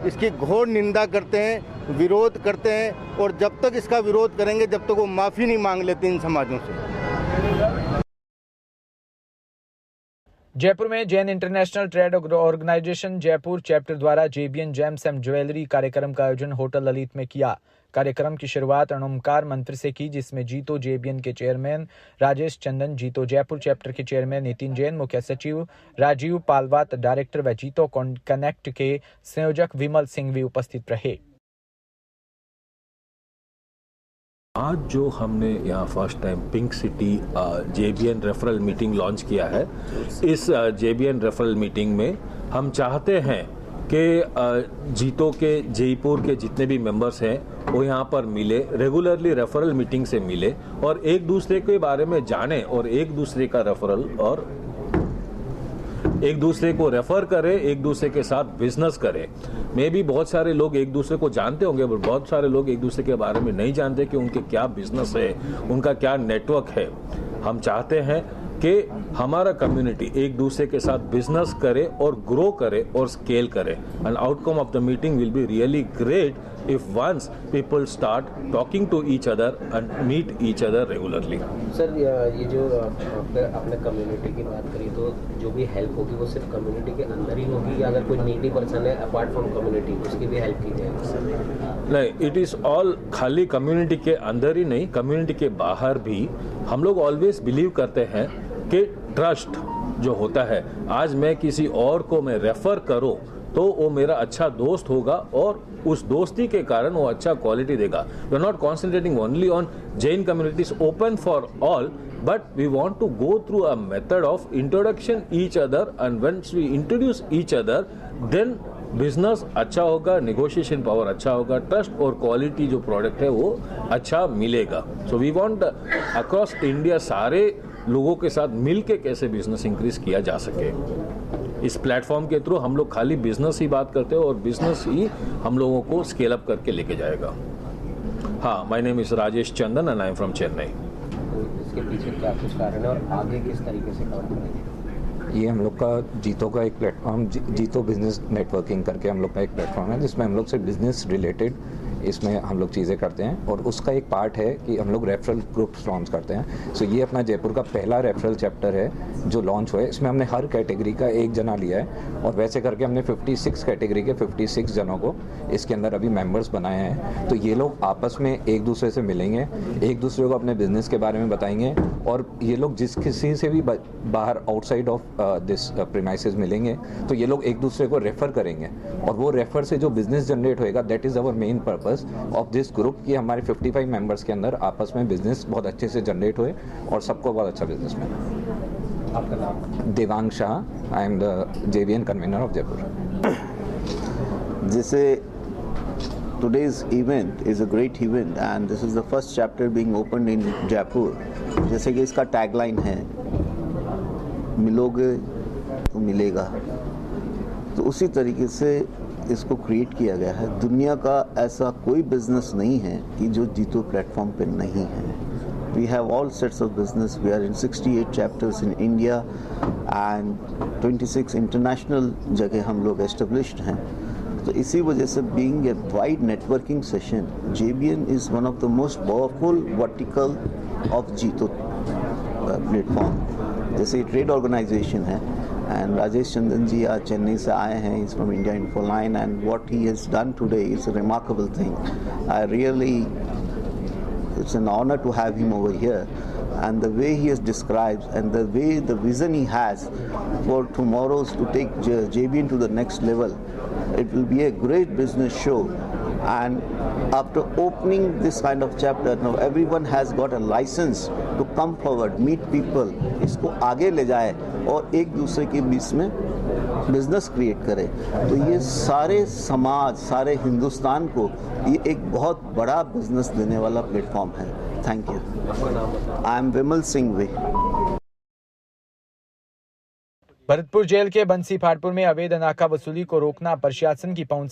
इसकी घोर निंदा करते हैं, विरोध करते हैं और जब तक इसका विरोध करेंगे जब तक वो माफ़ी नहीं मांग लेते इन समाजों से। जयपुर में Jain international trade organization Jaipur chapter द्वारा जेबीएन जेम्स एंड ज्वेलरी कार्यक्रम का आयोजन होटल ललित में किया। कार्यक्रम की शुरुआत अणोमकार मंत्र से की, जिसमें जीतो जेबीएन के चेयरमैन राजेश चंदन, जीतो जयपुर चैप्टर के चेयरमैन नितिन जैन, मुख्य सचिव राजीव पालवात, डायरेक्टर व जीतो कनेक्ट के संयोजक विमल सिंह भी उपस्थित रहे। आज जो हमने यहाँ first time pink city JBN referral meeting launch किया है, इस जेबीएन रेफरल मीटिंग में हम चाहते हैं कि जीतो के जयपुर के जितने भी मेंबर्स हैं वो यहाँ पर मिले, रेगुलरली रेफरल मीटिंग से मिले और एक दूसरे के बारे में जाने और एक दूसरे का रेफरल और एक दूसरे को रेफर करें, एक दूसरे के साथ बिजनेस करें। मे भी बहुत सारे लोग एक दूसरे को जानते होंगे, पर बहुत सारे लोग एक दूसरे के बारे में नहीं जानते कि उनके क्या बिजनेस है, उनका क्या नेटवर्क है। हम चाहते हैं कि हमारा कम्युनिटी एक दूसरे के साथ बिजनेस करे और ग्रो करे और स्केल करे। And outcome of the meeting will be really great if once people start talking to each other and meet each other regularly. Sir, ये जो आपने कम्युनिटी की बात करी, तो जो भी हेल्प होगी वो सिर्फ कम्युनिटी के अंदर ही होगी या अगर कोई नीडी पर्सन है अपार्ट फ्रॉम कम्युनिटी उसकी भी हेल्प की जाएगी सर? नहीं, इट इज ऑल खाली कम्युनिटी के अंदर ही नहीं, कम्युनिटी के बाहर भी। हम लोग ऑलवेज बिलीव करते हैं कि ट्रस्ट जो होता है, आज मैं किसी और को मैं रेफर करूं तो वो मेरा अच्छा दोस्त होगा और उस दोस्ती के कारण वो अच्छा क्वालिटी देगा। We are not concentrating only on Jain communities open for all, but we want to go through a method of introduction each other and whence we introduce each other then business अच्छा होगा, negotiation power अच्छा होगा, trust और quality जो product है वो अच्छा मिलेगा। So we want across India सारे लोगों के साथ मिल के कैसे बिजनेस इंक्रीज किया जा सके। इस प्लेटफॉर्म के थ्रू हम लोग खाली बिजनेस ही बात करते हैं और बिजनेस ही हम लोगों को स्केल अप करके लेके जाएगा। हाँ, my name is Rajesh Chandan and I am from Chennai. इसके पीछे क्या कुछ कारण है और आगे किस तरीके से काम करेंगे? ये हम लोग का जीतो का एक प्लेटफॉर्म, जीतो बिजनेस नेटवर्किंग करके हम लोग का एक प्लेटफॉर्म है, जिसमें हम लोग से बिजनेस रिलेटेड इसमें हम लोग चीज़ें करते हैं और उसका एक पार्ट है कि हम लोग रेफरल ग्रुप्स लॉन्च करते हैं। सो ये अपना जयपुर का पहला रेफरल चैप्टर है जो लॉन्च हुआ है। इसमें हमने हर कैटेगरी का एक जना लिया है और वैसे करके हमने 56 कैटेगरी के 56 जनों को इसके अंदर अभी मेंबर्स बनाए हैं। तो ये लोग आपस में एक दूसरे से मिलेंगे, एक दूसरे को अपने बिजनेस के बारे में बताएंगे और ये लोग जिस किसी से भी बाहर आउटसाइड ऑफ दिस प्रीमाइसेस मिलेंगे तो ये लोग एक दूसरे को रेफर करेंगे और वो रेफर से जो बिजनेस जनरेट होएगा, that is our main purpose of this group कि हमारे 55 मेंबर्स के अंदर आपस में बिजनेस बहुत अच्छे से जनरेट हुए और सबको बहुत अच्छा बिजनेस मिले। आपका नाम? Devang Shah, I am the JBN convener of Jaipur. जैसे today's event is a great event and this is the first chapter being opened in Jaipur। जैसे कि इसका टैगलाइन है, मिलोगे तो मिलेगा, तो उसी तरीके से इसको क्रिएट किया गया है। दुनिया का ऐसा कोई बिजनेस नहीं है कि जो जीतो प्लेटफॉर्म पे नहीं है। We have all sets of business, we are in 68 chapters in India and 26 international जगह हम लोग एस्टेब्लिश्ड हैं। तो इसी वजह से being a wide networking session, JBN is one of the most powerful vertical of JITO platform. जैसे ट्रेड ऑर्गेनाइजेशन है and Rajesh Chandan ji आज चेन्नई से आए हैं, he's from India Infoline and what he has done today is a remarkable thing. It's an honor to have him over here and the way he has described and the way the vision he has for tomorrow's to take JBN to the next level, it will be a great business show. And after opening this kind of chapter, now everyone has got a license to come forward, meet people, इसको आगे ले जाए और एक दूसरे के बीच में business create करे। तो ये सारे समाज, सारे हिंदुस्तान को ये एक बहुत बड़ा बिजनेस देने वाला प्लेटफॉर्म है। Thank you. I am Vimal Singh वे। भरतपुर जेल के बंसी फाटपुर में अवैध नाका वसूली को रोकना प्रशासन की पहुंच